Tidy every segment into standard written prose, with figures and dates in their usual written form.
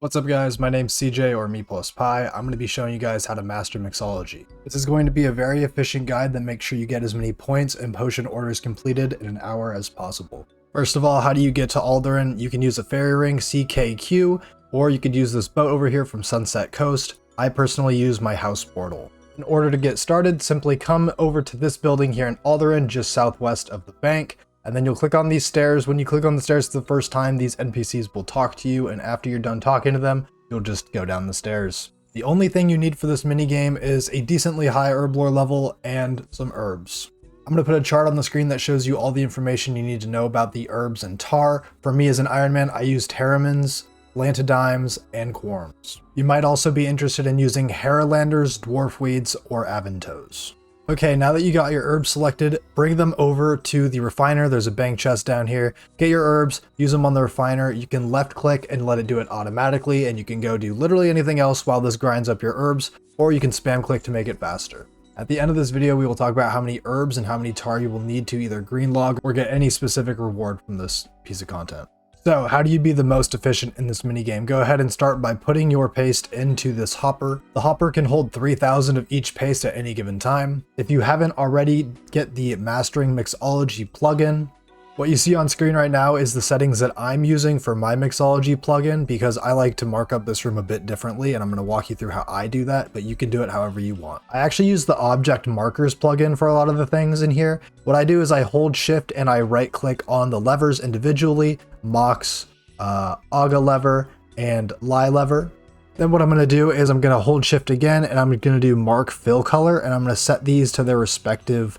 What's up guys, my name's CJ or Me Plus Pi. I'm going to be showing you guys how to master Mixology. This is going to be a very efficient guide that makes sure you get as many points and potion orders completed in an hour as possible. First of all, how do you get to Alderaan? You can use a fairy ring CKQ, or you could use this boat over here from Sunset Coast. I personally use my house portal. In order to get started, simply come over to this building here in Alderaan, just southwest of the bank. And then you'll click on these stairs. When you click on the stairs the first time, these NPCs will talk to you, and after you're done talking to them, you'll just go down the stairs. The only thing you need for this minigame is a decently high herb lore level and some herbs. I'm going to put a chart on the screen that shows you all the information you need to know about the herbs and tar. For me as an Iron Man, I use Terramins, Lantidimes, and Quarms. You might also be interested in using Haralanders, Dwarfweeds, or Aventos. Okay, now that you got your herbs selected, bring them over to the refiner. There's a bank chest down here. Get your herbs, use them on the refiner. You can left click and let it do it automatically, and you can go do literally anything else while this grinds up your herbs, or you can spam click to make it faster. At the end of this video, we will talk about how many herbs and how many tar you will need to either green log or get any specific reward from this piece of content. So how do you be the most efficient in this minigame? Go ahead and start by putting your paste into this hopper. The hopper can hold 3,000 of each paste at any given time. If you haven't already, get the Mastering Mixology plugin. What you see on screen right now is the settings that I'm using for my Mixology plugin, because I like to mark up this room a bit differently, and I'm going to walk you through how I do that, but you can do it however you want. I actually use the Object Markers plugin for a lot of the things in here. What I do is I hold shift and I right click on the levers individually, Mox, Aga lever, and Lie lever. Then what I'm going to do is I'm going to hold shift again, and I'm going to do Mark Fill Color, and I'm going to set these to their respective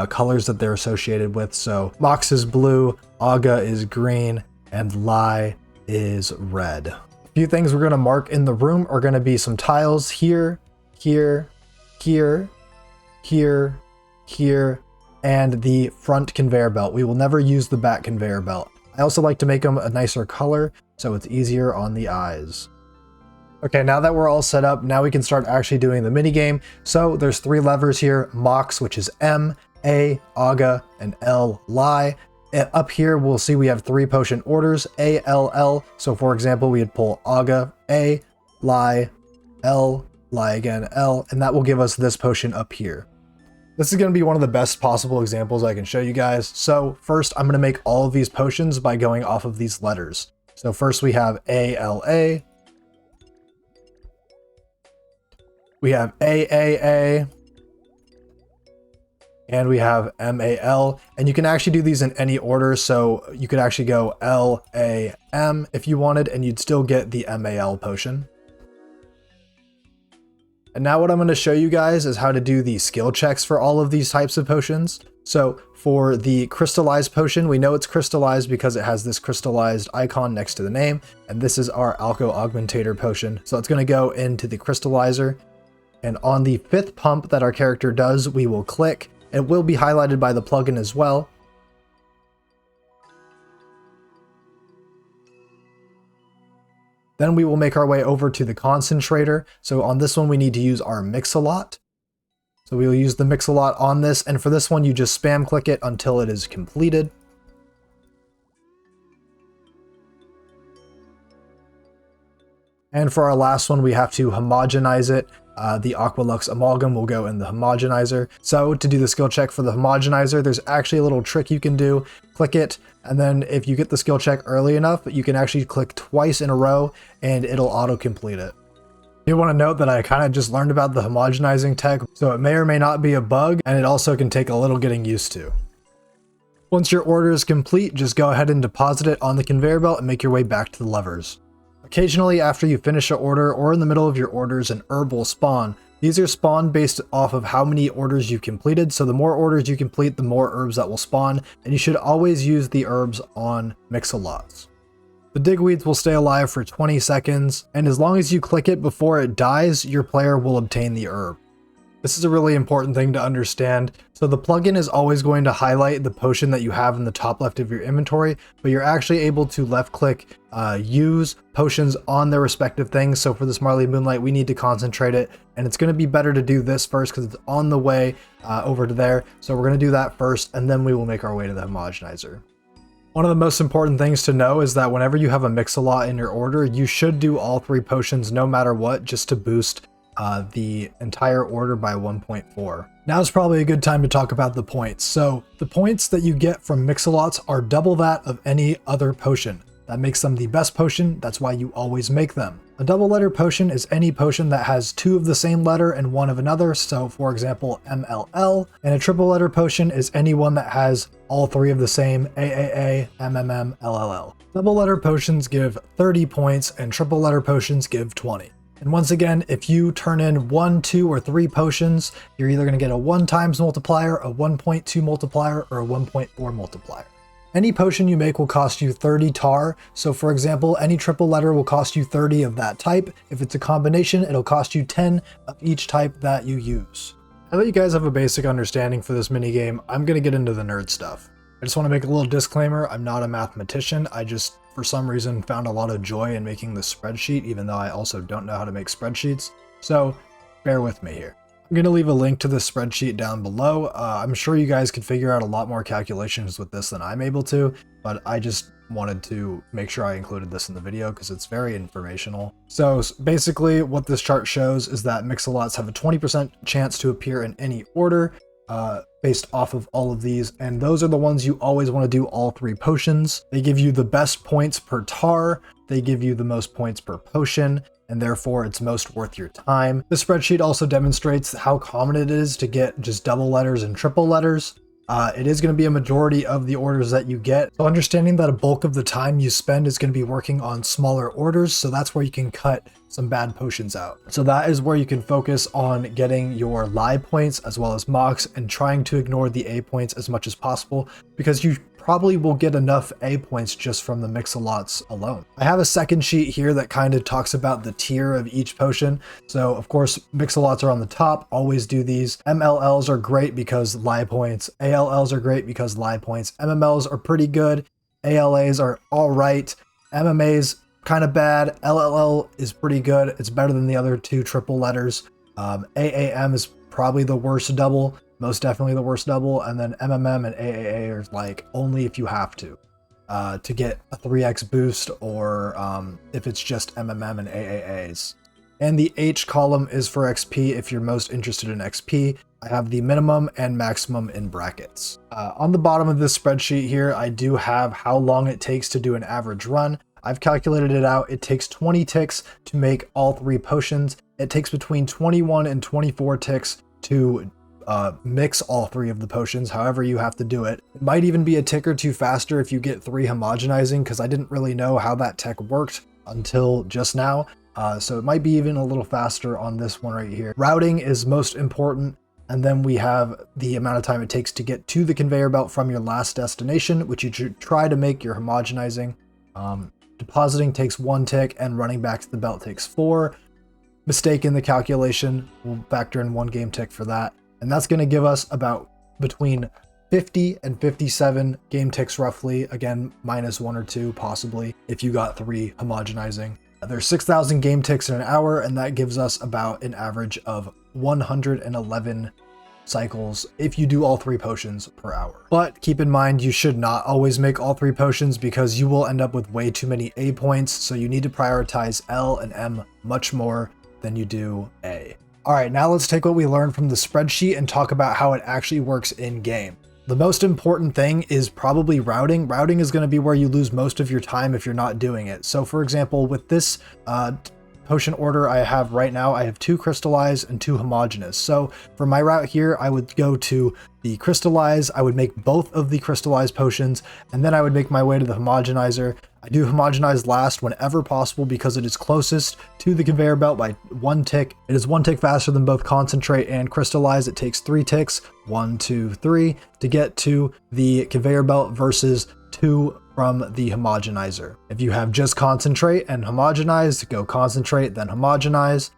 colors that they're associated with. So Mox is blue, Aga is green, and Lie is red. A few things we're going to mark in the room are going to be some tiles here, here, here, here, here, and the front conveyor belt. We will never use the back conveyor belt. I also like to make them a nicer color so it's easier on the eyes. Okay, now that we're all set up, now we can start actually doing the minigame. So there's 3 levers here: Mox, which is M, A, Aga, and L, Lie. And up here, we'll see we have 3 potion orders, A, L, L. So for example, we'd pull Aga, A, Lie, L, Lie again, L, and that will give us this potion up here. This is going to be one of the best possible examples I can show you guys. So first, I'm going to make all of these potions by going off of these letters. So first we have A, L, A. We have AAA, and we have MAL, and you can actually do these in any order. So you could actually go LAM if you wanted, and you'd still get the MAL potion. And now what I'm going to show you guys is how to do the skill checks for all of these types of potions. So for the crystallized potion, we know it's crystallized because it has this crystallized icon next to the name, and this is our Alco Augmentator potion. So it's going to go into the crystallizer. And on the 5th pump that our character does, we will click. It will be highlighted by the plugin as well. Then we will make our way over to the concentrator. So on this one, we need to use our Mix-a-Lot. So we will use the Mix-a-Lot on this. And for this one, you just spam click it until it is completed. And for our last one, we have to homogenize it. The Aqualux Amalgam will go in the homogenizer. So to do the skill check for the homogenizer, there's actually a little trick you can do. Click it, and then if you get the skill check early enough, you can actually click twice in a row and it'll auto-complete it. You want to note that I kind of just learned about the homogenizing tech, so it may or may not be a bug, and it also can take a little getting used to. Once your order is complete, just go ahead and deposit it on the conveyor belt and make your way back to the levers. Occasionally, after you finish an order or in the middle of your orders, an herb will spawn. These are spawned based off of how many orders you completed, so the more orders you complete, the more herbs that will spawn, and you should always use the herbs on Mix-a-Lots. The digweeds will stay alive for 20 seconds, and as long as you click it before it dies, your player will obtain the herb. This is a really important thing to understand. So the plugin is always going to highlight the potion that you have in the top left of your inventory, but you're actually able to left click use potions on their respective things. So for this Marley Moonlight, we need to concentrate it, and it's going to be better to do this first because it's on the way over to there. So we're going to do that first, and then we will make our way to the homogenizer. One of the most important things to know is that whenever you have a mix-a-lot in your order, you should do all 3 potions no matter what, just to boost the entire order by 1.4. Now is probably a good time to talk about the points. So the points that you get from mix-a-lots are double that of any other potion. That makes them the best potion, that's why you always make them. A double letter potion is any potion that has 2 of the same letter and 1 of another, so for example MLL, and a triple letter potion is any one that has all 3 of the same AAA, MMM, LLL. Double letter potions give 30 points and triple letter potions give 20. And once again, if you turn in 1, 2, or 3 potions, you're either going to get a 1 times multiplier, a 1.2 multiplier, or a 1.4 multiplier. Any potion you make will cost you 30 tar, so for example, any triple letter will cost you 30 of that type. If it's a combination, it'll cost you 10 of each type that you use. Now that you guys have a basic understanding for this minigame, I'm going to get into the nerd stuff. I just want to make a little disclaimer, I'm not a mathematician, I just, for some reason, found a lot of joy in making this spreadsheet, even though I also don't know how to make spreadsheets, so bear with me here. I'm going to leave a link to this spreadsheet down below. I'm sure you guys could figure out a lot more calculations with this than I'm able to, but I just wanted to make sure I included this in the video because it's very informational. So basically what this chart shows is that mix-a-lots have a 20% chance to appear in any order based off of all of these, and those are the ones you always want to do all 3 potions. They give you the best points per tar, they give you the most points per potion, and therefore it's most worth your time. This spreadsheet also demonstrates how common it is to get just double letters and triple letters. It is going to be a majority of the orders that you get. So understanding that a bulk of the time you spend is going to be working on smaller orders, so that's where you can cut some bad potions out. So that is where you can focus on getting your lie points as well as mocks and trying to ignore the A points as much as possible, because you probably will get enough A points just from the mix-a-lots alone. I have a second sheet here that kind of talks about the tier of each potion. So of course, mix-a-lots are on the top, always do these. MLLs are great because lie points. ALLs are great because lie points. MMLs are pretty good. ALAs are all right. MMAs, kind of bad. LLL is pretty good. It's better than the other 2 triple letters. AAM is probably the worst double. Most definitely the worst double, and then MMM and AAA are like only if you have to get a 3x boost, or if it's just MMM and AAAs. And the H column is for XP if you're most interested in XP. I have the minimum and maximum in brackets. On the bottom of this spreadsheet here, I do have how long it takes to do an average run. I've calculated it out. It takes 20 ticks to make all 3 potions. It takes between 21 and 24 ticks to mix all 3 of the potions, however you have to do it. It might even be a tick or 2 faster if you get 3 homogenizing, because I didn't really know how that tech worked until just now. So it might be even a little faster on this one right here. Routing is most important, and then we have the amount of time it takes to get to the conveyor belt from your last destination, which you should try to make your homogenizing. Depositing takes 1 tick, and running back to the belt takes 4. Mistake in the calculation, we'll factor in 1 game tick for that. And that's going to give us about between 50 and 57 game ticks roughly. Again, minus 1 or 2 possibly if you got 3 homogenizing. There's 6,000 game ticks in an hour, and that gives us about an average of 111 cycles if you do all 3 potions per hour. But keep in mind, you should not always make all 3 potions because you will end up with way too many A points, so you need to prioritize L and M much more than you do A. Alright, now let's take what we learned from the spreadsheet and talk about how it actually works in game. The most important thing is probably routing. Routing is going to be where you lose most of your time if you're not doing it. So for example, with this potion order I have right now, I have 2 crystallized and 2 homogeneous. So for my route here, I would go to the crystallize, I would make both of the crystallized potions, and then I would make my way to the homogenizer. I do homogenize last whenever possible because it is closest to the conveyor belt by 1 tick. It is 1 tick faster than both concentrate and crystallize. It takes 3 ticks, 1, 2, 3, to get to the conveyor belt versus 2 from the homogenizer. If you have just concentrate and homogenize, go concentrate, then homogenize.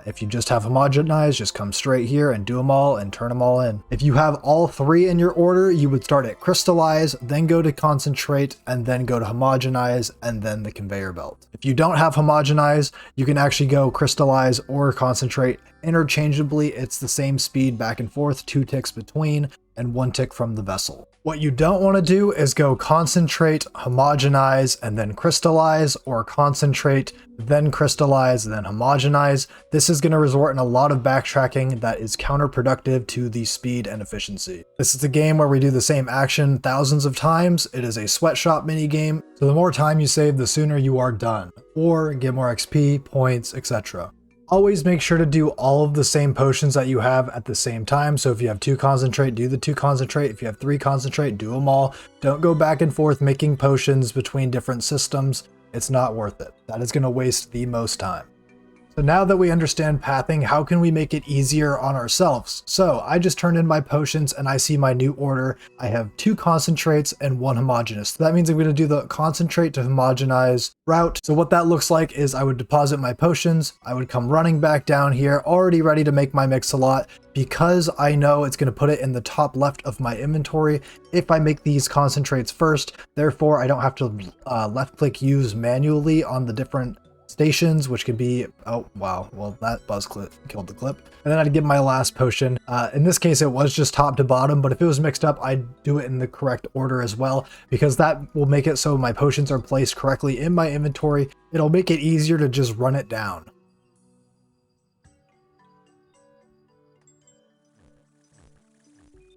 If you just have homogenize, just come straight here and do them all and turn them all in. If you have all 3 in your order, you would start at crystallize, then go to concentrate, and then go to homogenize, and then the conveyor belt. If you don't have homogenize, you can actually go crystallize or concentrate interchangeably. It's the same speed back and forth, 2 ticks between, and 1 tick from the vessel. What you don't want to do is go concentrate, homogenize, and then crystallize, or concentrate, then crystallize, then homogenize. This is going to result in a lot of backtracking that is counterproductive to the speed and efficiency. This is a game where we do the same action thousands of times. It is a sweatshop mini game, so the more time you save, the sooner you are done, or get more XP, points, etc. Always make sure to do all of the same potions that you have at the same time. So if you have 2 concentrate, do the 2 concentrate. If you have 3 concentrate, do them all. Don't go back and forth making potions between different systems. It's not worth it. That is going to waste the most time. So now that we understand pathing, how can we make it easier on ourselves? So I just turned in my potions and I see my new order. I have 2 concentrates and 1 homogeneous. So that means I'm going to do the concentrate to homogenize route. So what that looks like is I would deposit my potions. I would come running back down here, already ready to make my Mix-a-Lot, because I know it's going to put it in the top left of my inventory if I make these concentrates first. Therefore, I don't have to left click use manually on the different stations, which could be, oh wow, well that buzz clip killed the clip. And then I'd get my last potion. In this case, it was just top to bottom, but if it was mixed up, I'd do it in the correct order as well, because that will make it so my potions are placed correctly in my inventory. It'll make it easier to just run it down.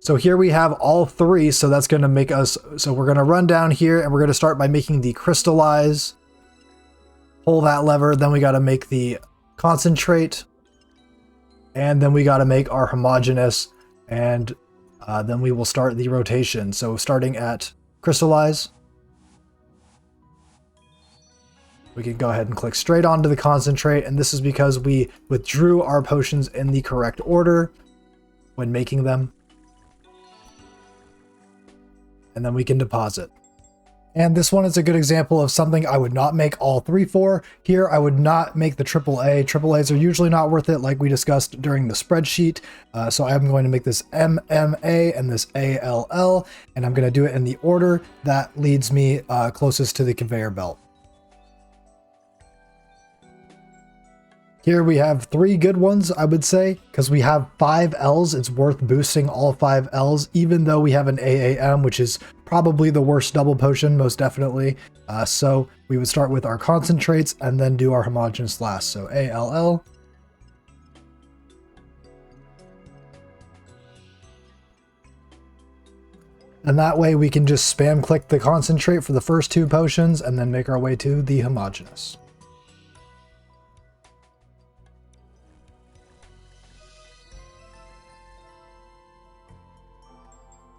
So here we have all 3, so that's going to make us, so we're going to run down here and we're going to start by making the crystallize. Pull that lever, then we got to make the concentrate, and then we got to make our homogeneous, and then we will start the rotation. So starting at crystallize, we can go ahead and click straight onto the concentrate, and this is because we withdrew our potions in the correct order when making them. And then we can deposit. And this one is a good example of something I would not make all 3 for. Here, I would not make the AAA. AAAs are usually not worth it, like we discussed during the spreadsheet. So I'm going to make this MMA and this ALL, and I'm going to do it in the order that leads me closest to the conveyor belt. Here we have 3 good ones, I would say, because we have 5 Ls. It's worth boosting all 5 Ls, even though we have an AAM, which is probably the worst double potion, most definitely. So we would start with our concentrates and then do our homogeneous last. So ALL. And that way we can just spam click the concentrate for the first 2 potions and then make our way to the homogeneous.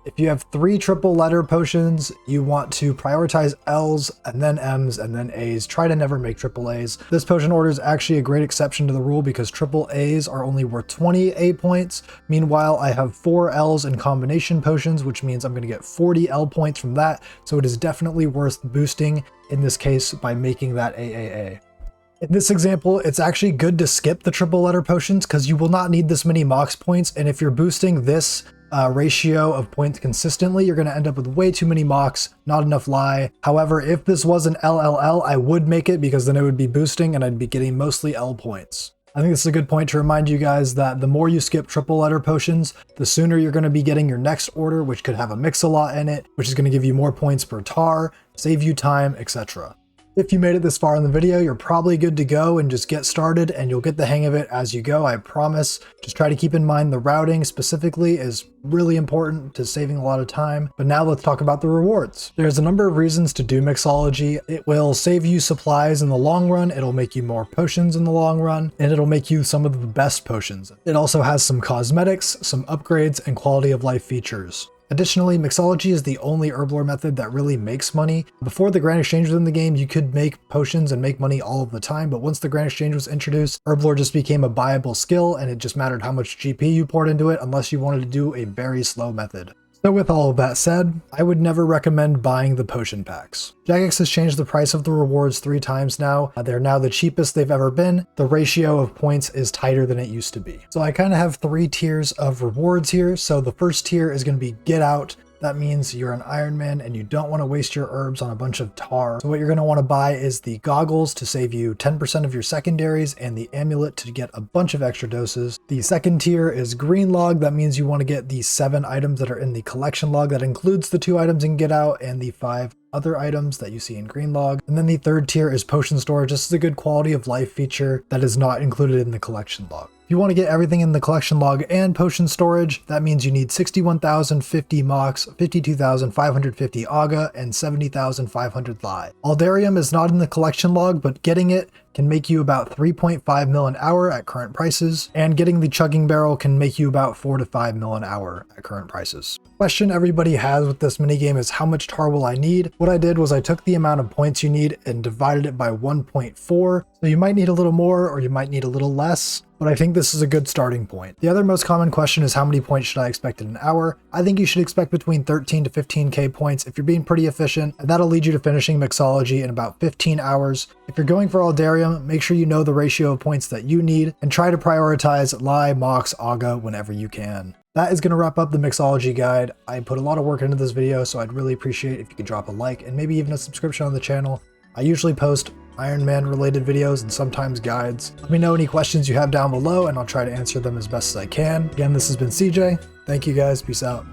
If you have 3 triple letter potions, you want to prioritize L's and then M's and then A's. Try to never make triple A's. This potion order is actually a great exception to the rule because triple A's are only worth 20 A points. Meanwhile, I have 4 L's in combination potions, which means I'm going to get 40 L points from that. So it is definitely worth boosting in this case by making that AAA. In this example, it's actually good to skip the triple letter potions because you will not need this many mox points. And if you're boosting this ratio of points consistently, you're going to end up with way too many mox, not enough lie. However, if this was an LLL, I would make it because then it would be boosting and I'd be getting mostly L points. I think this is a good point to remind you guys that the more you skip triple letter potions, the sooner you're going to be getting your next order, which could have a Mix-a-Lot in it, which is going to give you more points per tar, save you time, etc. If you made it this far in the video, you're probably good to go and just get started and you'll get the hang of it as you go, I promise. Just try to keep in mind the routing specifically is really important to saving a lot of time. But now let's talk about the rewards. There's a number of reasons to do Mixology. It will save you supplies in the long run, it'll make you more potions in the long run, and it'll make you some of the best potions. It also has some cosmetics, some upgrades, and quality of life features. Additionally, Mixology is the only herblore method that really makes money. Before the Grand Exchange was in the game, you could make potions and make money all of the time, but once the Grand Exchange was introduced, herblore just became a buyable skill and it just mattered how much GP you poured into it unless you wanted to do a very slow method. So with all of that said, I would never recommend buying the potion packs. Jagex has changed the price of the rewards 3 times now. They're now the cheapest they've ever been. The ratio of points is tighter than it used to be. So I kind of have 3 tiers of rewards here. So the first tier is going to be get out. that means you're an Iron Man and you don't want to waste your herbs on a bunch of tar. So what you're going to want to buy is the goggles to save you 10% of your secondaries and the amulet to get a bunch of extra doses. The second tier is green log. That means you want to get the 7 items that are in the collection log. That includes the 2 items in Get Out and the 5 other items that you see in green log. And then the third tier is potion storage. This is a good quality of life feature that is not included in the collection log. If you want to get everything in the collection log and potion storage, that means you need 61,050 Mox, 52,550 Aga, and 70,500 Lie. Aldarium is not in the collection log, but getting it can make you about 3.5 mil an hour at current prices, and getting the chugging barrel can make you about 4 to 5 mil an hour at current prices. Question everybody has with this minigame is how much tar will I need? What I did was I took the amount of points you need and divided it by 1.4, so you might need a little more or you might need a little less, but I think this is a good starting point. The other most common question is how many points should I expect in an hour? I think you should expect between 13 to 15k points if you're being pretty efficient, and that'll lead you to finishing Mixology in about 15 hours. If you're going for Aldarium, make sure you know the ratio of points that you need, and try to prioritize Lie, Mox, Aga whenever you can. That is going to wrap up the Mixology guide. I put a lot of work into this video, so I'd really appreciate if you could drop a like and maybe even a subscription on the channel. I usually post Iron Man related videos and sometimes guides. Let me know any questions you have down below and I'll try to answer them as best as I can. Again, this has been CJ. Thank you guys. Peace out.